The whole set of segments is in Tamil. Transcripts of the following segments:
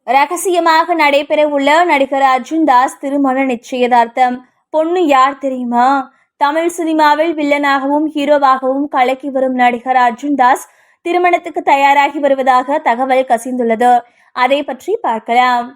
ரகசியமாக நடைபெறவுள்ள நடிகர் அர்ஜுன் தாஸ் திருமண நிச்சயதார்த்தம். பொண்ணு யார் தெரியுமா? தமிழ் சினிமாவில் வில்லனாகவும் ஹீரோவாகவும் கலக்கி வரும் நடிகர் அர்ஜுன் தாஸ் திருமணத்துக்கு தயாராகி வருவதாக தகவல் கசிந்துள்ளது. அதை பற்றி பார்க்கலாம்.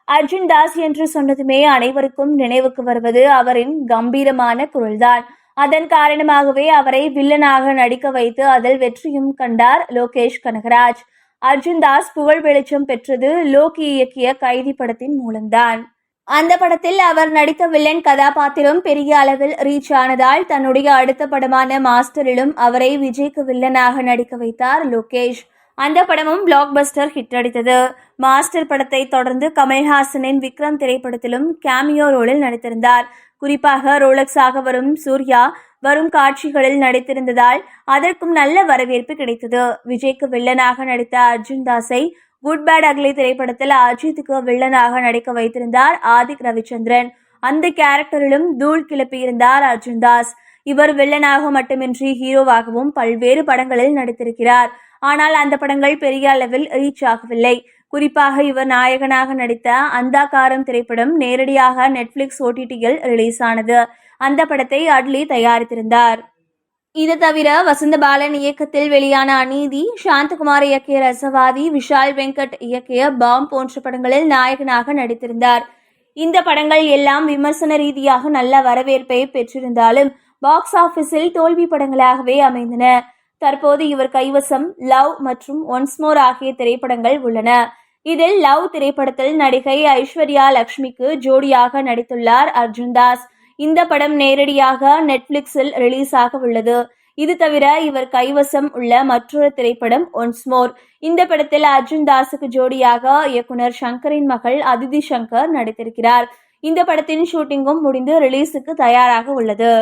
அர்ஜுன் தாஸ் என்று சொன்னதுமே அனைவருக்கும் நினைவுக்கு வருவது அவரின் கம்பீரமான குரல்தான். அதன் காரணமாகவே அவரை வில்லனாக நடிக்க வைத்து அதில் வெற்றியும் கண்டார் லோகேஷ் கனகராஜ். அர்ஜுன் தாஸ் புகழ் வெளிச்சம் பெற்றது லோகி இயக்கிய கைதி படத்தின் மூலம்தான். அந்த படத்தில் அவர் நடித்த வில்லன் கதாபாத்திரம் பெரிய அளவில் ரீச் ஆனதால் தன்னுடைய அடுத்த படமான மாஸ்டரிலும் அவரை விஜய்க்கு வில்லனாக நடிக்க வைத்தார் லோகேஷ். அந்த படமும் பிளாக் பஸ்டர் ஹிட் அடித்தது. மாஸ்டர் படத்தை தொடர்ந்து கமல்ஹாசனின் விக்ரம் திரைப்படத்திலும் கேமியோ ரோலில் நடித்திருந்தார். குறிப்பாக ரோலக்ஸாக வரும் சூர்யா வரும் காட்சிகளில் நடித்திருந்ததால் அதற்கும் நல்ல வரவேற்பு கிடைத்தது. விஜய்க்கு வில்லனாக நடித்த அர்ஜுன் தாஸை குட் பேட் அக்லி திரைப்படத்தில் அஜித்துக்கு வில்லனாக நடிக்க வைத்திருந்தார் ஆதிக் ரவிச்சந்திரன். அந்த கேரக்டரிலும் தூள் கிளப்பியிருந்தார் அர்ஜுன் தாஸ். இவர் வில்லனாக மட்டுமின்றி ஹீரோவாகவும் பல்வேறு படங்களில் நடித்திருக்கிறார். ஆனால் அந்த படங்கள் பெரிய அளவில் ரீச் ஆகவில்லை. குறிப்பாக இவர் நாயகனாக நடித்த அந்தாகாரம் திரைப்படம் நேரடியாக நெட்ஃபிளிக்ஸ் OTTயில் ரிலீஸ் ஆனது. அந்த படத்தை அட்லி தயாரித்திருந்தார். இது தவிர வசந்தபாலன் இயக்கத்தில் வெளியான அநீதி, சாந்தகுமார் இயக்கிய ரசவாதி, விஷால் வெங்கட் இயக்கிய பாம் போன்ற படங்களில் நாயகனாக நடித்திருந்தார். இந்த படங்கள் எல்லாம் விமர்சன ரீதியாக நல்ல வரவேற்பை பெற்றிருந்தாலும் பாக்ஸ் ஆபீஸில் தோல்வி படங்களாகவே அமைந்தன. தற்போது இவர் கைவசம் லவ் மற்றும் ஒன்ஸ் மோர் ஆகிய திரைப்படங்கள் உள்ளன. இதில் லவ் திரைப்படத்தில் நடிகை ஐஸ்வர்யா லட்சுமிக்கு ஜோடியாக நடித்துள்ளார் அர்ஜுன் தாஸ். இந்த படம் நேரடியாக நெட்ஃபிளிக்ஸில் ரிலீஸ் ஆக உள்ளது. இது தவிர இவர் கைவசம் உள்ள மற்றொரு திரைப்படம் ஒன்ஸ் மோர். இந்த படத்தில் அர்ஜுன் தாஸுக்கு ஜோடியாக இயக்குனர் சங்கரின் மகள் அதிதி சங்கர் நடித்திருக்கிறார். இந்த படத்தின் ஷூட்டிங்கும் முடிந்து ரிலீஸுக்கு தயாராக உள்ளது.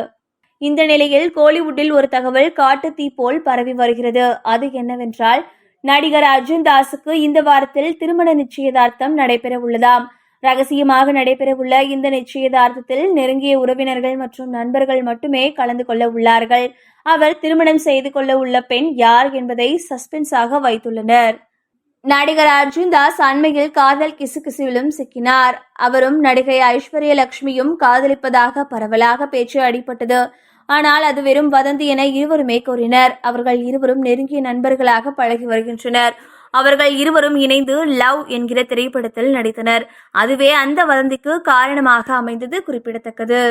இந்த நிலையில் கோலிவுட்டில் ஒரு தகவல் காட்டு தீ போல் பரவி வருகிறது. அது என்னவென்றால், நடிகர் அர்ஜுன் தாஸுக்கு இந்த வாரத்தில் திருமண நிச்சயதார்த்தம் நடைபெற உள்ளதாம். ரகசியமாக நடைபெறவுள்ள இந்த நிச்சயதார்த்தத்தில் நெருங்கிய உறவினர்கள் மற்றும் நண்பர்கள் மட்டுமே கலந்து கொள்ள உள்ளார்கள். அவர் திருமணம் செய்து கொள்ள உள்ள பெண் யார் என்பதை சஸ்பென்ஸாக வைத்துள்ளனர். நடிகர் அர்ஜுன் தாஸ் அண்மையில் காதல் கிசுகிசுவிலும் சிக்கினார். அவரும் நடிகை ஐஸ்வர்யா லட்சுமியும் காதலிப்பதாக பரவலாக பேச்சு அடிபட்டது. ஆனால் அது வெறும் வதந்தி என இருவருமே கூறினர். அவர்கள் இருவரும் நெருங்கிய நண்பர்களாக பழகி வருகின்றனர். அவர்கள் இருவரும் இணைந்து லவ் என்கிற திரைப்படத்தில் நடித்தனர். அதுவே அந்த வதந்திக்கு காரணமாக அமைந்தது குறிப்பிடத்தக்கது.